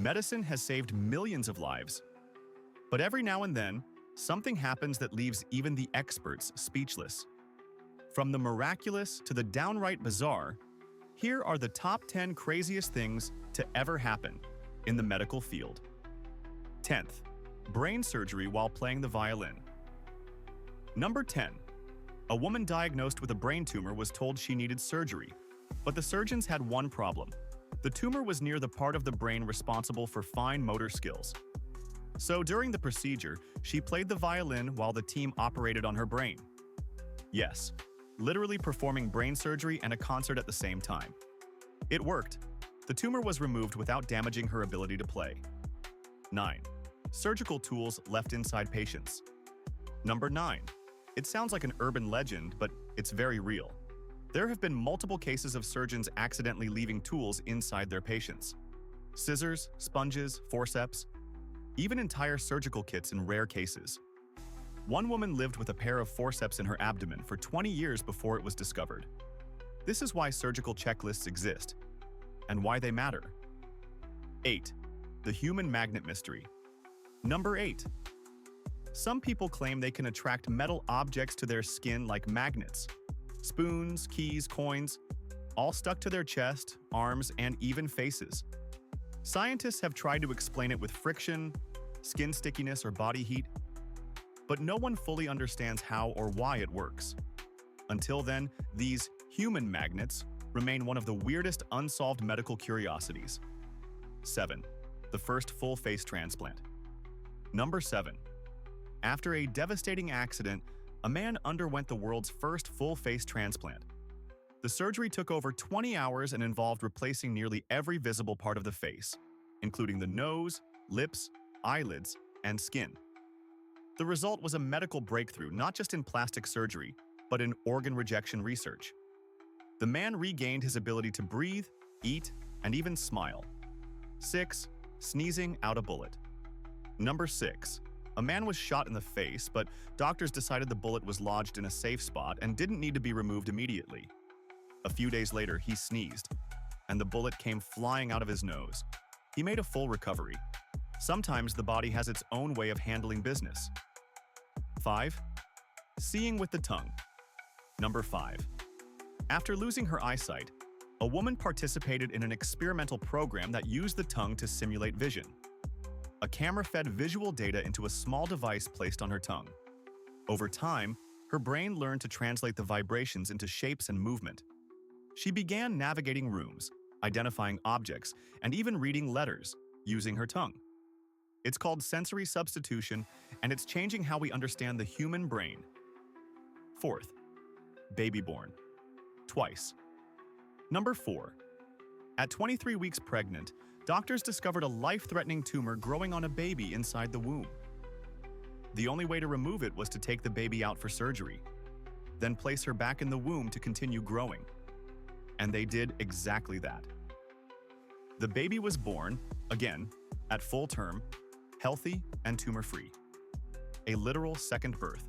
Medicine has saved millions of lives. But every now and then, something happens that leaves even the experts speechless. From the miraculous to the downright bizarre, here are the top 10 craziest things to ever happen in the medical field. 10th, brain surgery while playing the violin. Number 10. A woman diagnosed with a brain tumor was told she needed surgery, but the surgeons had one problem. The tumor was near the part of the brain responsible for fine motor skills. So during the procedure, she played the violin while the team operated on her brain. Yes, literally performing brain surgery and a concert at the same time. It worked. The tumor was removed without damaging her ability to play. 9. Surgical tools left inside patients. Number 9. It sounds like an urban legend, but it's very real. There have been multiple cases of surgeons accidentally leaving tools inside their patients. Scissors, sponges, forceps, even entire surgical kits in rare cases. One woman lived with a pair of forceps in her abdomen for 20 years before it was discovered. This is why surgical checklists exist, and why they matter. 8. The human magnet mystery. Number 8. Some people claim they can attract metal objects to their skin like magnets. Spoons, keys, coins, all stuck to their chest, arms, and even faces. Scientists have tried to explain it with friction, skin stickiness, or body heat, but no one fully understands how or why it works. Until then, these human magnets remain one of the weirdest unsolved medical curiosities. 7. The first full face transplant. Number 7. After a devastating accident, a man underwent the world's first full face transplant. The surgery took over 20 hours and involved replacing nearly every visible part of the face, including the nose, lips, eyelids, and skin. The result was a medical breakthrough not just in plastic surgery, but in organ rejection research. The man regained his ability to breathe, eat, and even smile. 6. Sneezing out a bullet. Number 6. A man was shot in the face, but doctors decided the bullet was lodged in a safe spot and didn't need to be removed immediately. A few days later, he sneezed, and the bullet came flying out of his nose. He made a full recovery. Sometimes the body has its own way of handling business. 5. Seeing with the tongue. Number 5. After losing her eyesight, a woman participated in an experimental program that used the tongue to simulate vision. A camera fed visual data into a small device placed on her tongue. Over time, her brain learned to translate the vibrations into shapes and movement. She began navigating rooms, identifying objects, and even reading letters using her tongue. It's called sensory substitution, and it's changing how we understand the human brain. 4th. Baby born. Twice. Number 4. At 23 weeks pregnant, doctors discovered a life-threatening tumor growing on a baby inside the womb. The only way to remove it was to take the baby out for surgery, then place her back in the womb to continue growing. And they did exactly that. The baby was born, again, at full term, healthy and tumor-free. A literal second birth.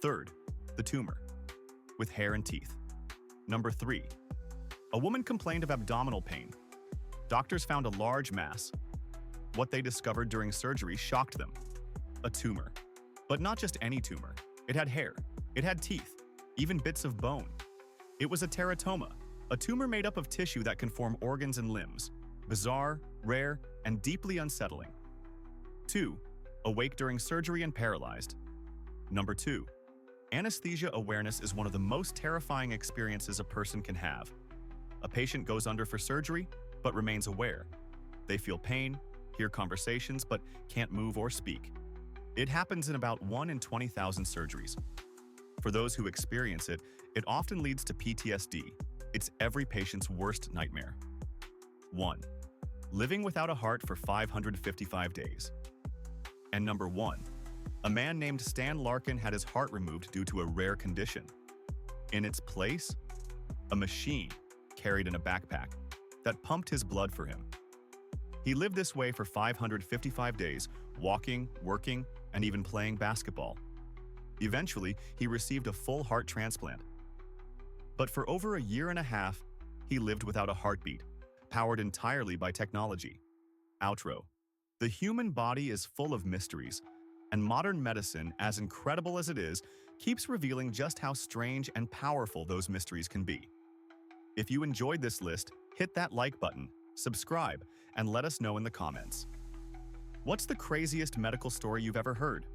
3rd, the tumor, with hair and teeth. Number 3. A woman complained of abdominal pain. Doctors found a large mass. What they discovered during surgery shocked them. A tumor. But not just any tumor. It had hair. It had teeth. Even bits of bone. It was a teratoma, a tumor made up of tissue that can form organs and limbs. Bizarre, rare, and deeply unsettling. 2. Awake during surgery and paralyzed. Number 2. Anesthesia awareness is one of the most terrifying experiences a person can have. A patient goes under for surgery, but remains aware. They feel pain, hear conversations, but can't move or speak. It happens in about 1 in 20,000 surgeries. For those who experience it, it often leads to PTSD. It's every patient's worst nightmare. 1. Living without a heart for 555 days. And number 1. A man named Stan Larkin had his heart removed due to a rare condition. In its place, a machine carried in a backpack that pumped his blood for him. He lived this way for 555 days, walking, working, and even playing basketball. Eventually, he received a full heart transplant. But for over a year and a half, he lived without a heartbeat, powered entirely by technology. Outro. The human body is full of mysteries, and modern medicine, as incredible as it is, keeps revealing just how strange and powerful those mysteries can be. If you enjoyed this list, hit that like button, subscribe, and let us know in the comments. What's the craziest medical story you've ever heard?